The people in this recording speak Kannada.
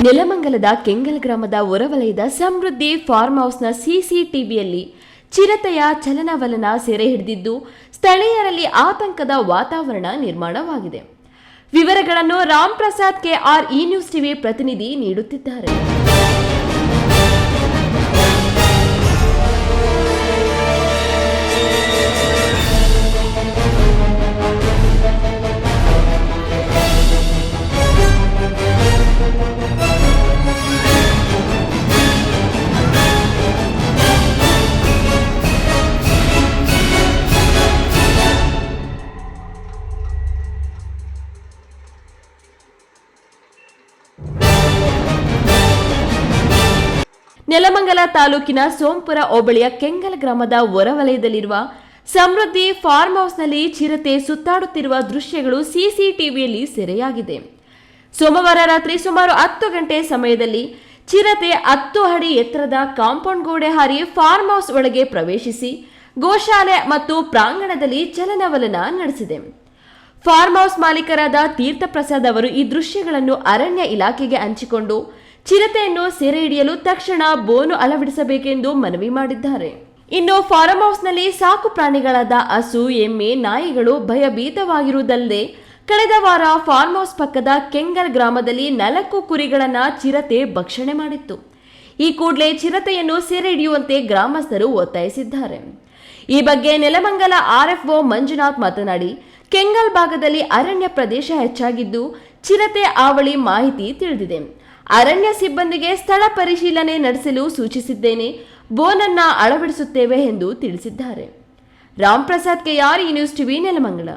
ನೆಲಮಂಗಲದ ಕೆಂಗಲ್ ಗ್ರಾಮದ ಹೊರವಲಯದ ಸಮೃದ್ಧಿ ಫಾರ್ಮ್ ಹೌಸ್ನ ಸಿಸಿಟಿವಿಯಲ್ಲಿ ಚಿರತೆಯ ಚಲನವಲನ ಸೆರೆ ಹಿಡಿದಿದ್ದು ಸ್ಥಳೀಯರಲ್ಲಿ ಆತಂಕದ ವಾತಾವರಣ ನಿರ್ಮಾಣವಾಗಿದೆ. ವಿವರಗಳನ್ನು ರಾಮ್ ಪ್ರಸಾದ್ ಕೆಆರ್ ಈ ನ್ಯೂಸ್ ಟಿವಿ ಪ್ರತಿನಿಧಿ ನೀಡುತ್ತಿದ್ದಾರೆ. ನೆಲಮಂಗಲ ತಾಲೂಕಿನ ಸೋಂಪುರ ಹೋಬಳಿಯ ಕೆಂಗಲ್ ಗ್ರಾಮದ ಹೊರವಲಯದಲ್ಲಿರುವ ಸಮೃದ್ಧಿ ಫಾರ್ಮ್ ಹೌಸ್ನಲ್ಲಿ ಚಿರತೆ ಸುತ್ತಾಡುತ್ತಿರುವ ದೃಶ್ಯಗಳು ಸಿಸಿಟಿವಿಯಲ್ಲಿ ಸೆರೆಯಾಗಿದೆ. ಸೋಮವಾರ ರಾತ್ರಿ ಸುಮಾರು 10 ಗಂಟೆ ಸಮಯದಲ್ಲಿ ಚಿರತೆ 10 ಅಡಿ ಎತ್ತರದ ಕಾಂಪೌಂಡ್ ಗೋಡೆ ಹಾರಿ ಫಾರ್ಮ್ ಹೌಸ್ ಒಳಗೆ ಪ್ರವೇಶಿಸಿ ಗೋಶಾಲೆ ಮತ್ತು ಪ್ರಾಂಗಣದಲ್ಲಿ ಚಲನವಲನ ನಡೆಸಿದೆ. ಫಾರ್ಮ್ ಹೌಸ್ ಮಾಲೀಕರಾದ ತೀರ್ಥಪ್ರಸಾದ್ ಅವರು ಈ ದೃಶ್ಯಗಳನ್ನು ಅರಣ್ಯ ಇಲಾಖೆಗೆ ಹಂಚಿಕೊಂಡು ಚಿರತೆಯನ್ನು ಸೆರೆ ಹಿಡಿಯಲು ತಕ್ಷಣ ಬೋನು ಅಳವಡಿಸಬೇಕೆಂದು ಮನವಿ ಮಾಡಿದ್ದಾರೆ. ಇನ್ನು ಫಾರ್ಮ್ ಹೌಸ್ನಲ್ಲಿ ಸಾಕು ಪ್ರಾಣಿಗಳಾದ ಹಸು, ಎಮ್ಮೆ, ನಾಯಿಗಳು ಭಯಭೀತವಾಗಿರುವುದಲ್ಲದೆ ಕಳೆದ ವಾರ ಫಾರ್ಮ್ ಹೌಸ್ ಪಕ್ಕದ ಕೆಂಗಲ್ ಗ್ರಾಮದಲ್ಲಿ 4 ಕುರಿಗಳನ್ನ ಚಿರತೆ ಭಕ್ಷಣೆ ಮಾಡಿತ್ತು. ಈ ಕೂಡಲೇ ಚಿರತೆಯನ್ನು ಸೆರೆ ಹಿಡಿಯುವಂತೆ ಗ್ರಾಮಸ್ಥರು ಒತ್ತಾಯಿಸಿದ್ದಾರೆ. ಈ ಬಗ್ಗೆ ನೆಲಮಂಗಲ ಆರ್ಎಫ್ಒ ಮಂಜುನಾಥ್ ಮಾತನಾಡಿ, ಕೆಂಗಲ್ ಭಾಗದಲ್ಲಿ ಅರಣ್ಯ ಪ್ರದೇಶ ಹೆಚ್ಚಾಗಿದ್ದು ಚಿರತೆ ಹಾವಳಿ ಮಾಹಿತಿ ತಿಳಿದಿದೆ. ಅರಣ್ಯ ಸಿಬ್ಬಂದಿಗೆ ಸ್ಥಳ ಪರಿಶೀಲನೆ ನಡೆಸಲು ಸೂಚಿಸಿದ್ದೇನೆ, ಬೋನನ್ನ ಅಳವಡಿಸುತ್ತೇವೆ ಎಂದು ತಿಳಿಸಿದ್ದಾರೆ. ರಾಮ್ ಪ್ರಸಾದ್ ಕೆಆರ್ ಈ ನ್ಯೂಸ್ ಟಿವಿ ನೆಲಮಂಗಲ.